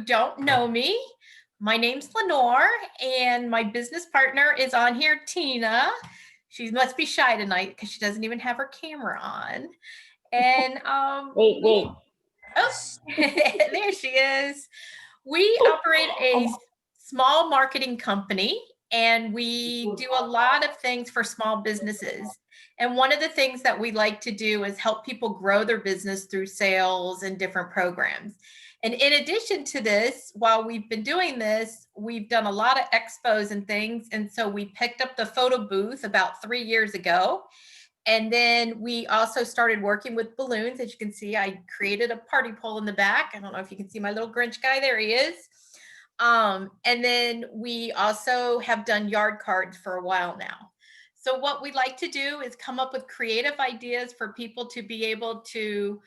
don't know me, my name's Lenore, and my business partner is on here, Tina. She must be shy tonight because she doesn't even have her camera on. And Wait. oh, there she is. We operate a small marketing company, and we do a lot of things for small businesses. And one of the things that we like to do is help people grow their business through sales and different programs. And in addition to this, while we've been doing this, we've done a lot of expos and things. And so we picked up the photo booth about 3 years ago. And then we also started working with balloons. As you can see, I created a party pole in the back. I don't know if you can see my little Grinch guy. There he is. And then we also have done yard cards for a while now. So what we like to do is come up with creative ideas for people to be able to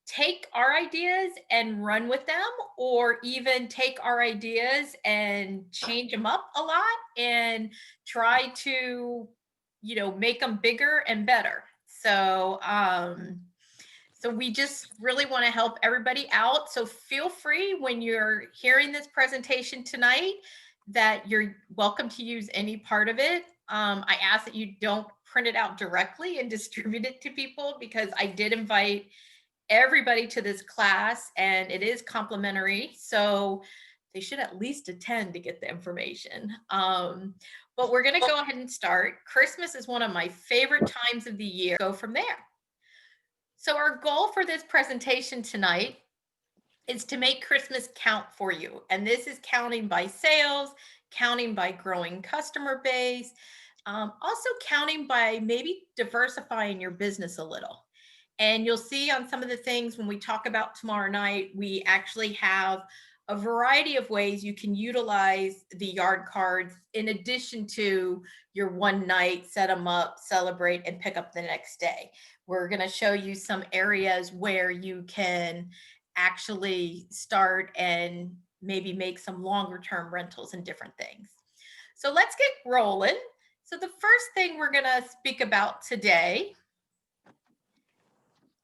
take our ideas and run with them, or even take our ideas and change them up a lot and try to, make them bigger and better. So we just really want to help everybody out. So feel free, when you're hearing this presentation tonight, that you're welcome to use any part of it. I ask that you don't print it out directly and distribute it to people, because I did invite everybody to this class and it is complimentary. So they should at least attend to get the information. But we're going to go ahead and start. Christmas is one of my favorite times of the year. Go from there. So our goal for this presentation tonight is to make Christmas count for you. And this is counting by sales, counting by growing customer base, also counting by maybe diversifying your business a little. And you'll see on some of the things when we talk about tomorrow night, we actually have a variety of ways you can utilize the yard cards in addition to your one night, set them up, celebrate, and pick up the next day. We're going to show you some areas where you can actually start and maybe make some longer term rentals and different things. So let's get rolling. So the first thing we're going to speak about today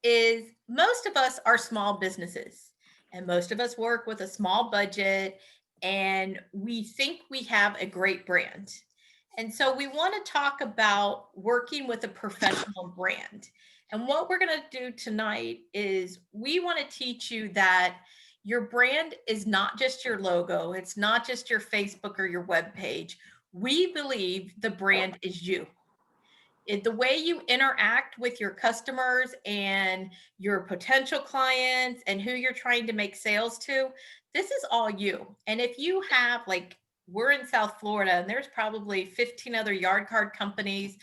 is most of us are small businesses, and most of us work with a small budget, and we think we have a great brand. And so we want to talk about working with a professional brand. And what we're going to do tonight is we want to teach you that your brand is not just your logo, it's not just your Facebook or your web page. We believe the brand is you. The way you interact with your customers and your potential clients and who you're trying to make sales to, this is all you. And if you have, like, we're in South Florida and there's probably 15 other yard card companies,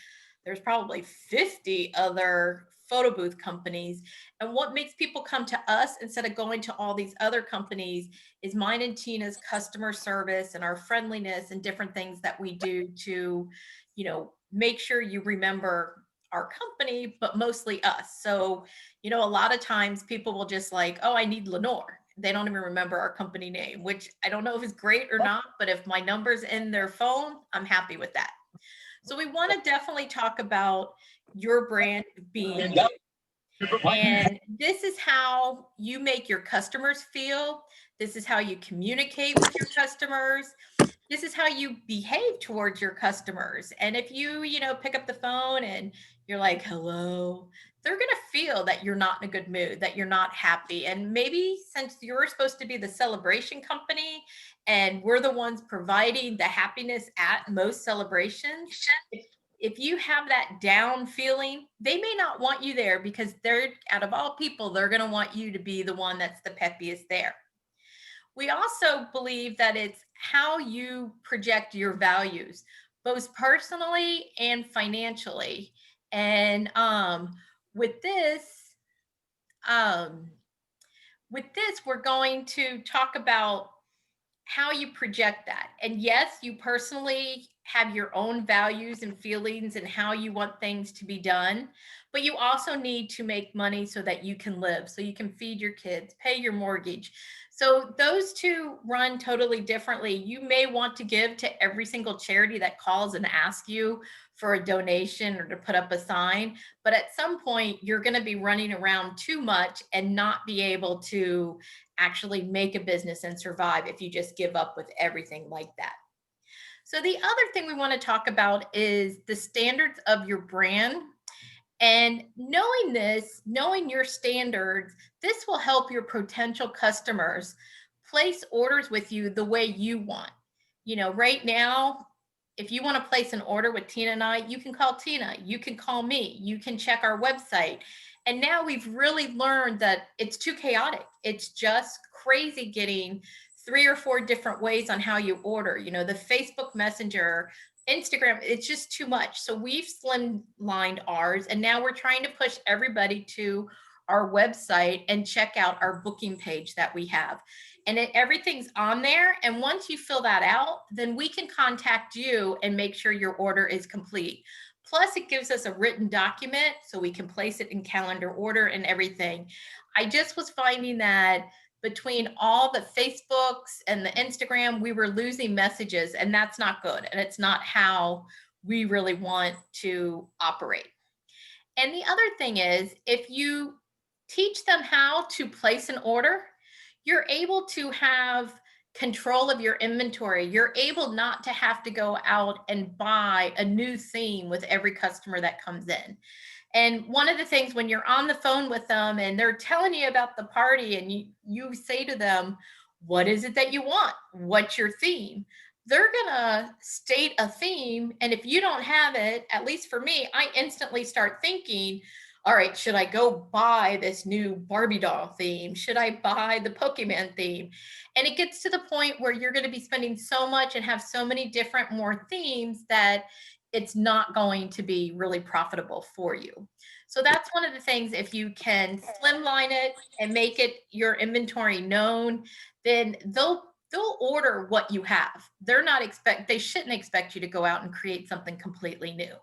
there's probably 50 other photo booth companies. And what makes people come to us instead of going to all these other companies is mine and Tina's customer service and our friendliness and different things that we do to, make sure you remember our company, but mostly us. So, a lot of times people will just like, oh, I need Lenore. They don't even remember our company name, which I don't know if it's great or not, but if my number's in their phone, I'm happy with that. So we want to definitely talk about your brand being you. And this is how you make your customers feel. This is how you communicate with your customers. This is how you behave towards your customers. And if you, pick up the phone and you're like, hello, they're going to feel that you're not in a good mood, that you're not happy. And maybe since you're supposed to be the celebration company and we're the ones providing the happiness at most celebrations, if you have that down feeling, they may not want you there, because they're, out of all people, they're going to want you to be the one that's the peppiest there. We also believe that it's how you project your values, both personally and financially. And with this, um, we're going to talk about how you project that. And yes, you personally have your own values and feelings and how you want things to be done, but you also need to make money so that you can live, so you can feed your kids, pay your mortgage. So those two run totally differently. You may want to give to every single charity that calls and asks you for a donation or to put up a sign, but at some point you're going to be running around too much and not be able to actually make a business and survive if you just give up with everything like that. So the other thing we want to talk about is the standards of your brand, and knowing this, knowing your standards, this will help your potential customers place orders with you the way you want. Right now, if you want to place an order with Tina and I, you can call Tina, you can call me, you can check our website. And now we've really learned that it's too chaotic. It's just crazy getting 3 or 4 different ways on how you order. The Facebook Messenger, Instagram, it's just too much. So we've slimlined ours, and now we're trying to push everybody to our website and check out our booking page that we have. And everything's on there. And once you fill that out, then we can contact you and make sure your order is complete. Plus, it gives us a written document so we can place it in calendar order and everything. I just was finding that between all the Facebooks and the Instagram, we were losing messages, and that's not good. And it's not how we really want to operate. And the other thing is, if you teach them how to place an order, you're able to have control of your inventory. You're able not to have to go out and buy a new theme with every customer that comes in. And one of the things when you're on the phone with them and they're telling you about the party, and you say to them, what is it that you want? What's your theme? They're going to state a theme. And if you don't have it, at least for me, I instantly start thinking, all right, should I go buy this new Barbie doll theme? Should I buy the Pokemon theme? And it gets to the point where you're going to be spending so much and have so many different more themes that it's not going to be really profitable for you. So that's one of the things. If you can slimline it and make it your inventory known, then they'll order what you have. They shouldn't expect you to go out and create something completely new.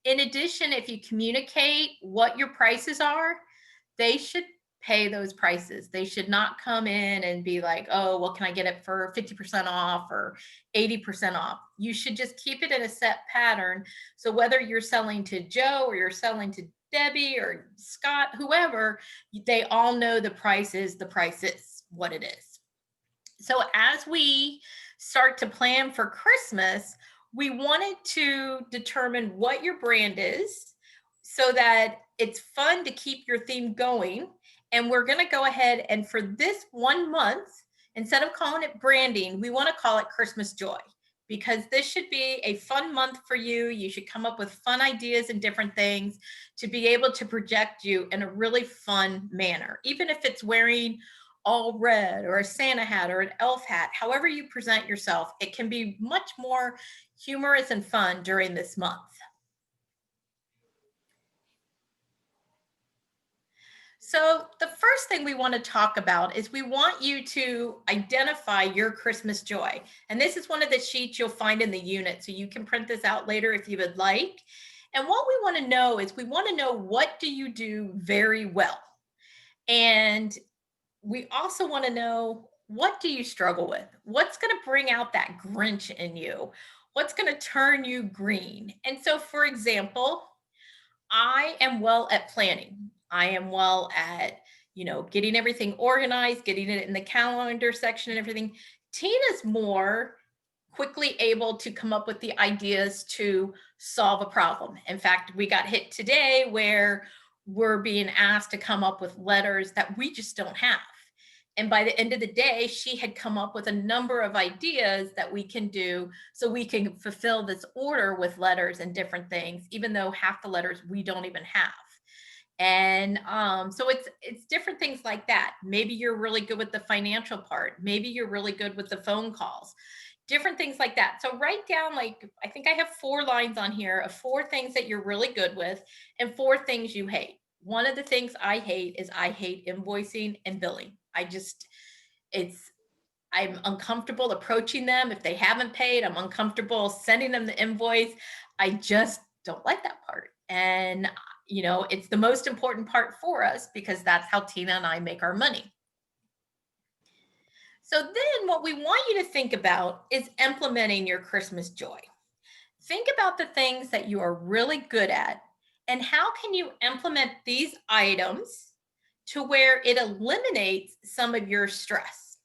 In addition, if you communicate what your prices are, they should pay those prices. They should not come in and be like, oh, well, can I get it for 50% off or 80% off? You should just keep it in a set pattern. So whether you're selling to Joe or you're selling to Debbie or Scott, whoever, they all know the price is what it is. So as we start to plan for Christmas, we wanted to determine what your brand is so that it's fun to keep your theme going. And we're going to go ahead and for this 1 month, instead of calling it branding, we want to call it Christmas Joy, because this should be a fun month for you. You should come up with fun ideas and different things to be able to project you in a really fun manner. Even if it's wearing all red or a Santa hat or an elf hat, however you present yourself, it can be much more humorous and fun during this month. So the first thing we want to talk about is we want you to identify your Christmas joy. And this is one of the sheets you'll find in the unit. So you can print this out later if you would like. And what we want to know is we want to know, what do you do very well? And we also want to know, what do you struggle with? What's going to bring out that Grinch in you? What's going to turn you green? And so, for example, I am well at planning. I am well at, getting everything organized, getting it in the calendar section and everything. Tina's more quickly able to come up with the ideas to solve a problem. In fact, we got hit today where we're being asked to come up with letters that we just don't have. And by the end of the day, she had come up with a number of ideas that we can do so we can fulfill this order with letters and different things, even though half the letters we don't even have. And so it's different things like that. Maybe you're really good with the financial part. Maybe you're really good with the phone calls, different things like that. So write down, like, I think I have 4 lines on here of 4 things that you're really good with and 4 things you hate. One of the things I hate is I hate invoicing and billing. I'm uncomfortable approaching them. If they haven't paid, I'm uncomfortable sending them the invoice. I just don't like that part. And, it's the most important part for us because that's how Tina and I make our money. So then what we want you to think about is implementing your Christmas joy. Think about the things that you are really good at and how can you implement these items to where it eliminates some of your stress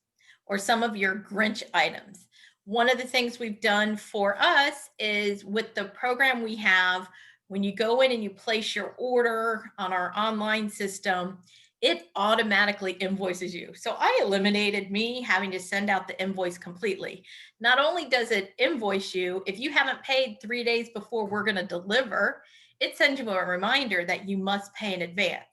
or some of your Grinch items. One of the things we've done for us is with the program we have, when you go in and you place your order on our online system, it automatically invoices you. So I eliminated me having to send out the invoice completely. Not only does it invoice you, if you haven't paid 3 days before we're going to deliver, it sends you a reminder that you must pay in advance.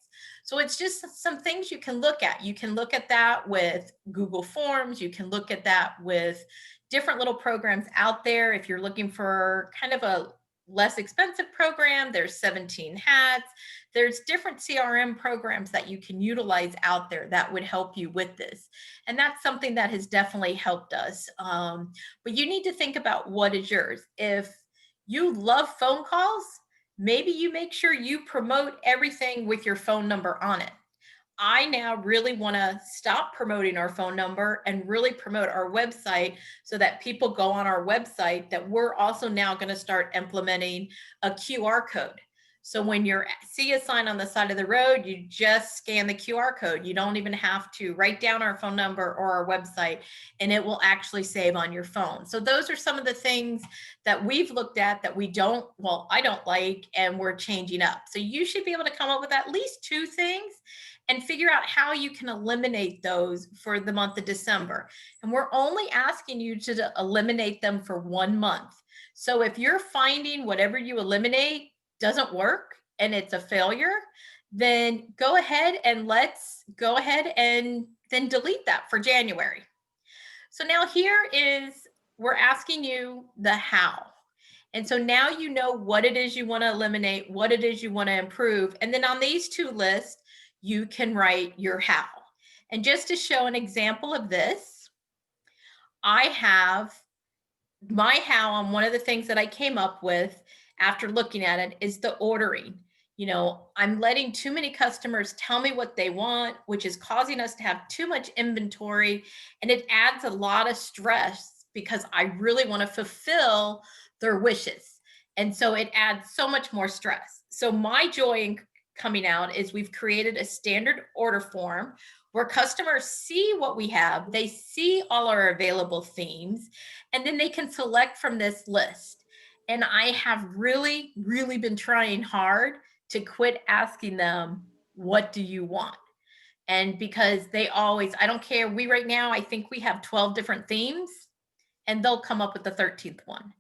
So it's just some things you can look at. You can look at that with Google Forms. You can look at that with different little programs out there. If you're looking for kind of a less expensive program, there's 17 Hats. There's different CRM programs that you can utilize out there that would help you with this. And that's something that has definitely helped us. But you need to think about what is yours. If you love phone calls, maybe you make sure you promote everything with your phone number on it. I now really want to stop promoting our phone number and really promote our website so that people go on our website, that we're also now going to start implementing a QR code. So when you see a sign on the side of the road, you just scan the QR code. You don't even have to write down our phone number or our website, and it will actually save on your phone. So those are some of the things that we've looked at that we don't, well, I don't like, and we're changing up. So you should be able to come up with at least 2 things and figure out how you can eliminate those for the month of December. And we're only asking you to eliminate them for 1 month. So if you're finding whatever you eliminate doesn't work and it's a failure, then go ahead and let's go ahead and then delete that for January. So now here is, we're asking you the how. And so now you know what it is you want to eliminate, what it is you want to improve. And then on these 2 lists, you can write your how. And just to show an example of this, I have my how on one of the things that I came up with after looking at it is the ordering. I'm letting too many customers tell me what they want, which is causing us to have too much inventory. And it adds a lot of stress because I really want to fulfill their wishes. And so it adds so much more stress. So my joy in coming out is we've created a standard order form where customers see what we have, they see all our available themes, and then they can select from this list. And I have really, really been trying hard to quit asking them, what do you want? And because they always, I don't care, we right now, I think we have 12 different themes, and they'll come up with the 13th one.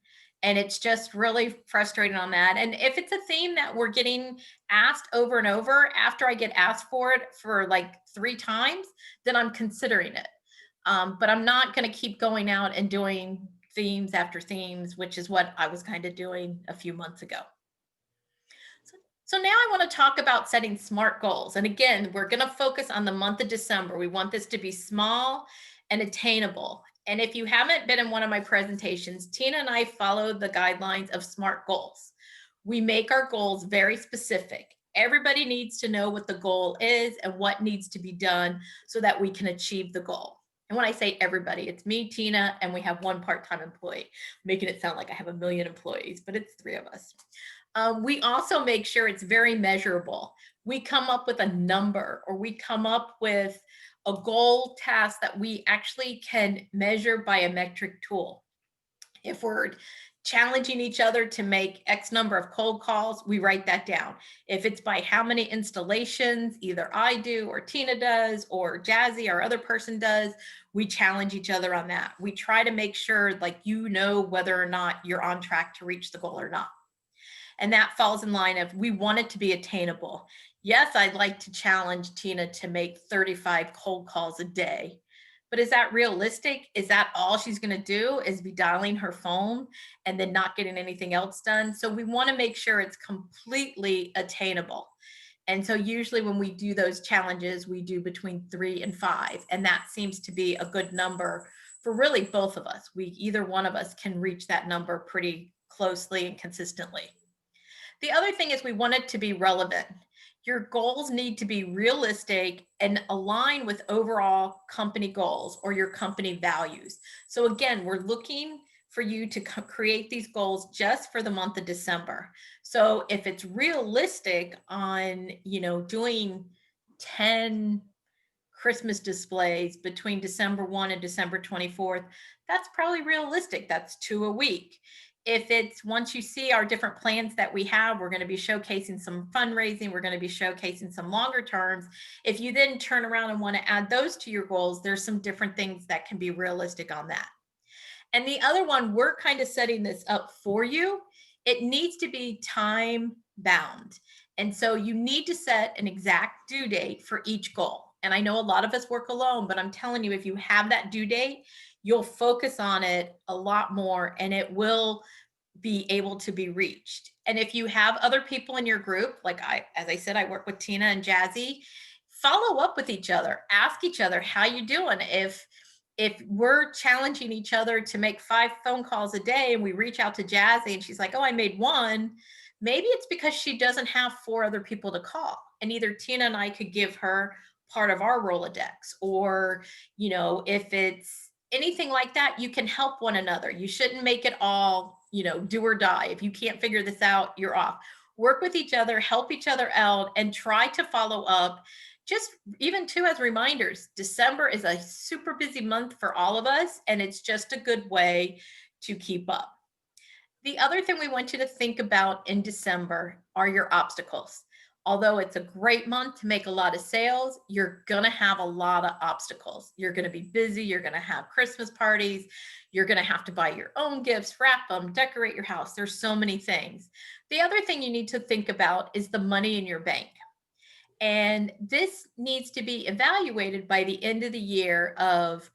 And it's just really frustrating on that. And if it's a theme that we're getting asked over and over, after I get asked for it for like 3 times, then I'm considering it. But I'm not going to keep going out and doing themes after themes, which is what I was kind of doing a few months ago. So now I want to talk about setting SMART goals. And again, we're going to focus on the month of December. We want this to be small and attainable. And if you haven't been in one of my presentations, Tina and I follow the guidelines of SMART goals. We make our goals very specific. Everybody needs to know what the goal is and what needs to be done so that we can achieve the goal. And when I say everybody, it's me, Tina, and we have 1 part-time employee, making it sound like I have 1 million employees, but it's 3 of us. We also make sure it's very measurable. We come up with a number, or we come up with a goal task that we actually can measure by a metric tool. If we're challenging each other to make X number of cold calls, we write that down. If it's by how many installations, either I do or Tina does or Jazzy, our other person does, we challenge each other on that. We try to make sure, like, whether or not you're on track to reach the goal or not. And that falls in line of, we want it to be attainable. Yes, I'd like to challenge Tina to make 35 cold calls a day, but is that realistic? Is that all she's going to do, is be dialing her phone and then not getting anything else done? So we want to make sure it's completely attainable. And so usually when we do those challenges, we do between 3 and 5. And that seems to be a good number for really both of us. Either one of us can reach that number pretty closely and consistently. The other thing is we want it to be relevant. Your goals need to be realistic and align with overall company goals or your company values. So again, we're looking for you to create these goals just for the month of December. So if it's realistic on, doing 10 Christmas displays between December 1 and December 24th, that's probably realistic. That's 2 a week. If it's once you see our different plans that we have, we're going to be showcasing some fundraising, we're going to be showcasing some longer terms. If you then turn around and want to add those to your goals, there's some different things that can be realistic on that. And the other one, we're kind of setting this up for you. It needs to be time bound. And so you need to set an exact due date for each goal. And I know a lot of us work alone, but I'm telling you, if you have that due date, you'll focus on it a lot more and it will be able to be reached. And if you have other people in your group, like as I said, I work with Tina and Jazzy, follow up with each other, ask each other how you doing. If we're challenging each other to make 5 phone calls a day and we reach out to Jazzy and she's like, oh, I made one, maybe it's because she doesn't have 4 other people to call. And either Tina and I could give her part of our Rolodex, or, if it's anything like that, you can help one another. You shouldn't make it all, do or die. If you can't figure this out, you're off. Work with each other, help each other out, and try to follow up. Just even too as reminders, December is a super busy month for all of us, and it's just a good way to keep up. The other thing we want you to think about in December are your obstacles. Although it's a great month to make a lot of sales, you're going to have a lot of obstacles. You're going to be busy. You're going to have Christmas parties. You're going to have to buy your own gifts, wrap them, decorate your house. There's so many things. The other thing you need to think about is the money in your bank. And this needs to be evaluated by the end of the year of,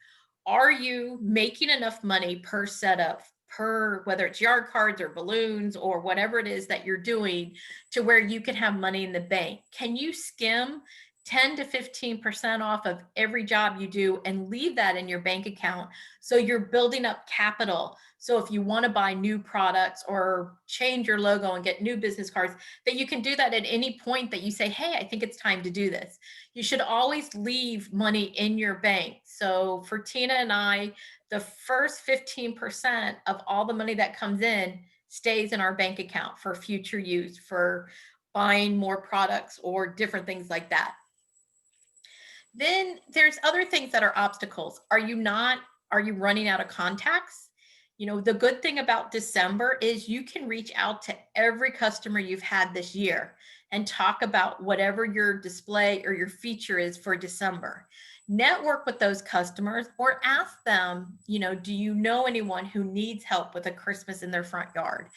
are you making enough money per setup, per whether it's yard cards or balloons or whatever it is that you're doing, to where you can have money in the bank? Can you skim 10 to 15% off of every job you do and leave that in your bank account, so you're building up capital? So if you want to buy new products or change your logo and get new business cards, that you can do that at any point that you say, hey, I think it's time to do this. You should always leave money in your bank. So for Tina and I, the first 15% of all the money that comes in stays in our bank account for future use, for buying more products or different things like that. Then there's other things that are obstacles. Are you running out of contacts? The good thing about December is you can reach out to every customer you've had this year and talk about whatever your display or your feature is for December. Network with those customers or ask them, do you know anyone who needs help with a Christmas in their front yard?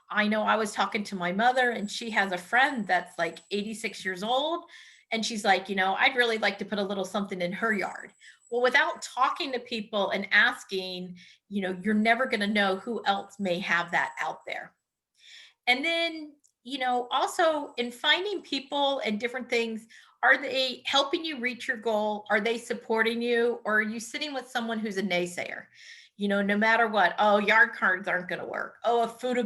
I know I was talking to my mother and she has a friend that's like 86 years old. And she's like, I'd really like to put a little something in her yard. Well, without talking to people and asking, you're never going to know who else may have that out there. And then, also in finding people and different things, are they helping you reach your goal? Are they supporting you? Or are you sitting with someone who's a naysayer? No matter what, oh, yard cards aren't going to work. Oh, a photo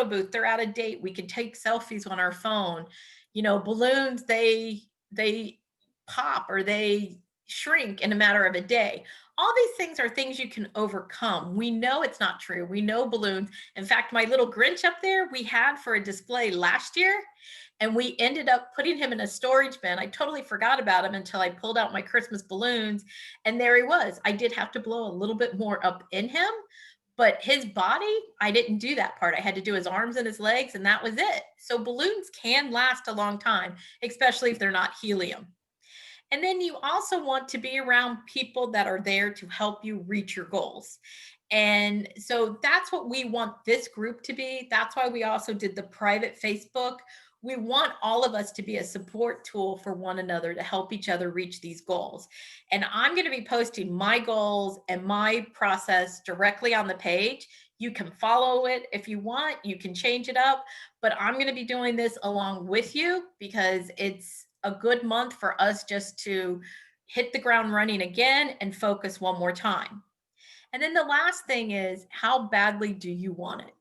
booth, they're out of date. We can take selfies on our phone. Balloons, they pop or they shrink in a matter of a day. All these things are things you can overcome. We know it's not true. We know balloons. In fact, my little Grinch up there, we had for a display last year, and we ended up putting him in a storage bin. I totally forgot about him until I pulled out my Christmas balloons, and there he was. I did have to blow a little bit more up in him, but his body, I didn't do that part. I had to do his arms and his legs, and that was it. So balloons can last a long time, especially if they're not helium. And then you also want to be around people that are there to help you reach your goals. And so that's what we want this group to be. That's why we also did the private Facebook. We want all of us to be a support tool for one another to help each other reach these goals. And I'm going to be posting my goals and my process directly on the page. You can follow it if you want. You can change it up, but I'm going to be doing this along with you because it's a good month for us just to hit the ground running again and focus one more time. And then the last thing is, how badly do you want it?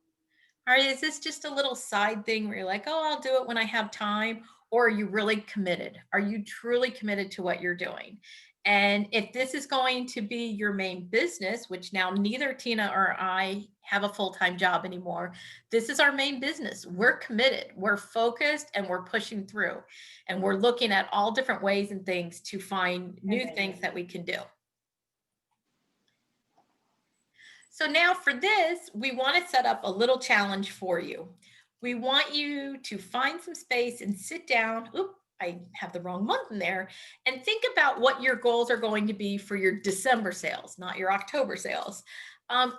Or is this just a little side thing where you're like, oh, I'll do it when I have time? or are you really committed? Are you truly committed to what you're doing? And if this is going to be your main business, which now neither Tina or I have a full time job anymore, this is our main business. We're committed, we're focused, and we're pushing through. And we're looking at all different ways and things to find new things that we can do. So now for this, we want to set up a little challenge for you. We want you to find some space and sit down. Oop, I have the wrong month in there. And think about what your goals are going to be for your December sales, not your October sales.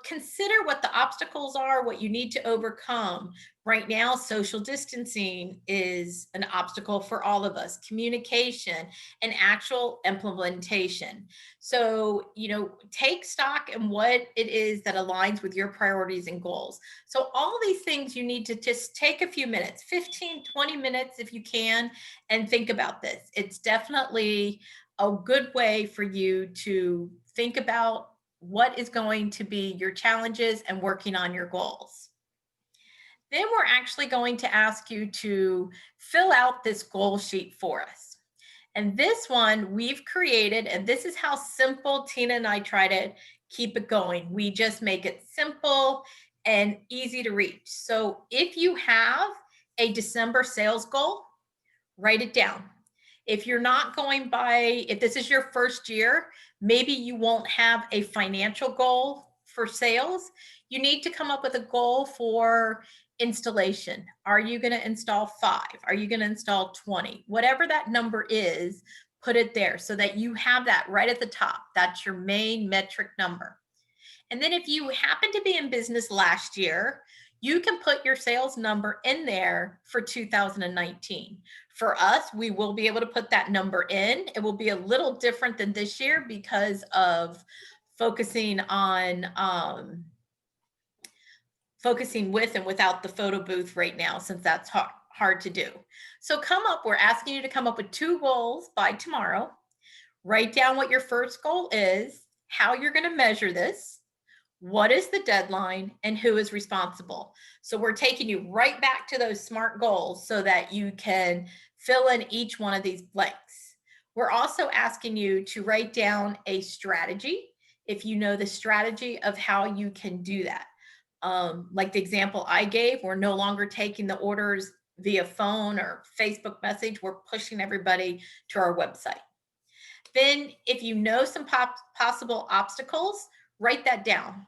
Consider what the obstacles are, what you need to overcome. Right now, social distancing is an obstacle for all of us, communication and actual implementation. So, take stock in what it is that aligns with your priorities and goals. So, all these things you need to just take a few minutes, 15, 20 minutes if you can, and think about this. It's definitely a good way for you to think about what is going to be your challenges and working on your goals. Then we're actually going to ask you to fill out this goal sheet for us. And this one we've created, and this is how simple Tina and I try to keep it going. We just make it simple and easy to reach. So if you have a December sales goal, write it down. If you're not going by, if this is your first year, maybe you won't have a financial goal for sales. You need to come up with a goal for installation. Are you going to install 5? Are you going to install 20? Whatever that number is, put it there so that you have that right at the top. That's your main metric number. And then if you happen to be in business last year, you can put your sales number in there for 2019. For us, we will be able to put that number in. It will be a little different than this year because of focusing on focusing with and without the photo booth right now, since that's hard to do. So we're asking you to come up with 2 goals by tomorrow. Write down what your first goal is, how you're going to measure this, what is the deadline, and who is responsible. So we're taking you right back to those SMART goals so that you can fill in each one of these blanks. We're also asking you to write down a strategy if you know the strategy of how you can do that. Like the example I gave, we're no longer taking the orders via phone or Facebook message. We're pushing everybody to our website. Then if you know some possible obstacles, write that down.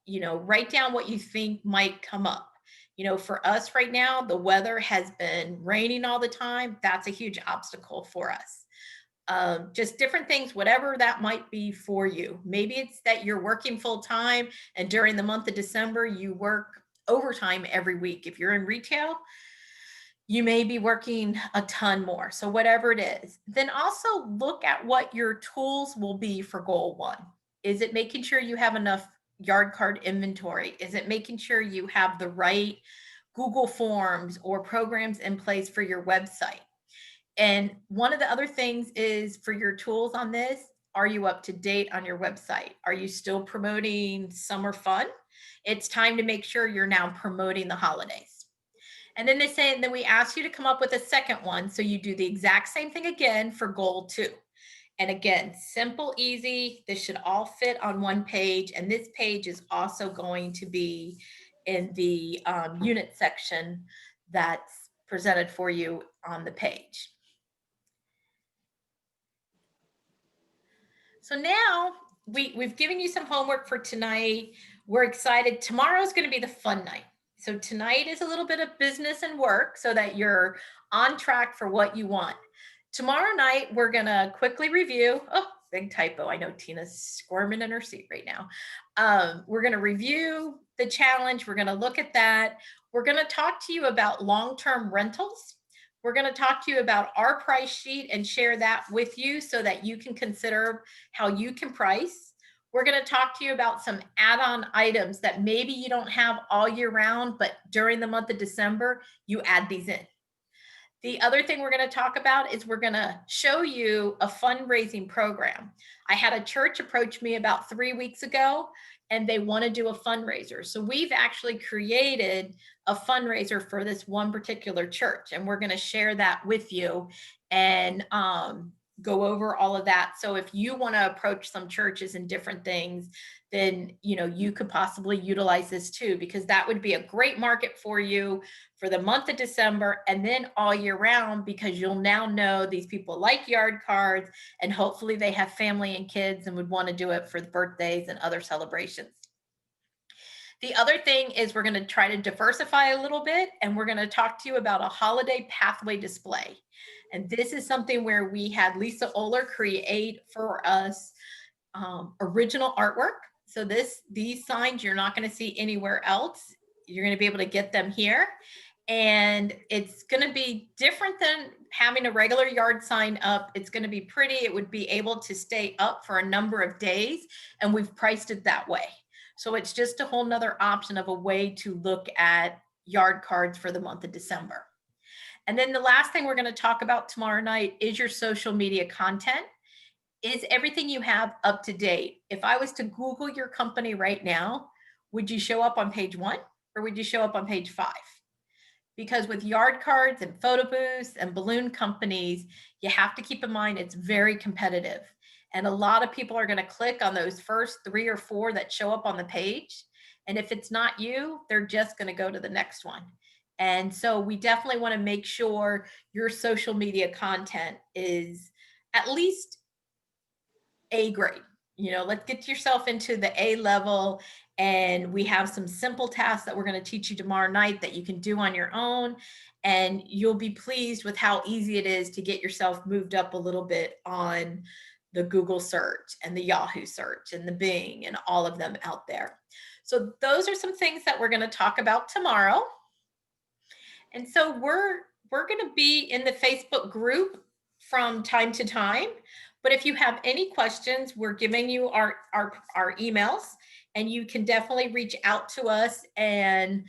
Write down what you think might come up. For us right now, the weather has been raining all the time. That's a huge obstacle for us. Just different things, whatever that might be for you. Maybe it's that you're working full time and during the month of December, you work overtime every week. If you're in retail, you may be working a ton more. So whatever it is, then also look at what your tools will be for goal 1. Is it making sure you have enough yard card inventory? Is it making sure you have the right Google Forms or programs in place for your website? And one of the other things is for your tools on this, are you up to date on your website? Are you still promoting summer fun? It's time to make sure you're now promoting the holidays. And then then we ask you to come up with a second one. So you do the exact same thing again for goal 2. And again, simple, easy. This should all fit on one page. And this page is also going to be in the unit section that's presented for you on the page. So now we've given you some homework for tonight. We're excited. Tomorrow's going to be the fun night. So tonight is a little bit of business and work so that you're on track for what you want. Tomorrow night, we're going to quickly review. Oh, big typo. I know Tina's squirming in her seat right now. We're going to review the challenge. We're going to look at that. We're going to talk to you about long-term rentals. We're going to talk to you about our price sheet and share that with you so that you can consider how you can price. We're going to talk to you about some add-on items that maybe you don't have all year round, but during the month of December, you add these in. The other thing we're going to talk about is we're going to show you a fundraising program. I had a church approach me about 3 weeks ago. and they want to do a fundraiser. So we've actually created a fundraiser for this one particular church, and we're going to share that with you and go over all of that. So if you want to approach some churches and different things, then you could possibly utilize this too, because that would be a great market for you for the month of December and then all year round, because you'll now know these people like yard cards, and hopefully they have family and kids and would want to do it for the birthdays and other celebrations. The other thing is we're going to try to diversify a little bit, and we're going to talk to you about a holiday pathway display. And this is something where we had Lisa Oler create for us original artwork. So these signs you're not going to see anywhere else. You're going to be able to get them here. And it's going to be different than having a regular yard sign up. It's going to be pretty. It would be able to stay up for a number of days, and we've priced it that way. So it's just a whole nother option of a way to look at yard cards for the month of December. And then the last thing we're going to talk about tomorrow night is your social media content. Is everything you have up to date? If I was to Google your company right now, would you show up on page 1 or would you show up on page 5? Because with yard cards and photo booths and balloon companies, you have to keep in mind it's very competitive. And a lot of people are going to click on those first 3 or 4 that show up on the page. And if it's not you, they're just going to go to the next one. And so we definitely want to make sure your social media content is at least A grade. Let's get yourself into the A level. And we have some simple tasks that we're going to teach you tomorrow night that you can do on your own. And you'll be pleased with how easy it is to get yourself moved up a little bit on the Google search and the Yahoo search and the Bing and all of them out there. So those are some things that we're going to talk about tomorrow. And so we're going to be in the Facebook group from time to time. But if you have any questions, we're giving you our emails, and you can definitely reach out to us and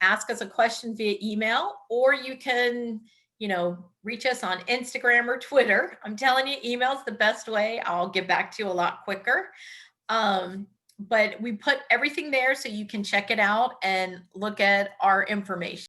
ask us a question via email, or you can reach us on Instagram or Twitter. I'm telling you, email's the best way. I'll get back to you a lot quicker. But we put everything there so you can check it out and look at our information.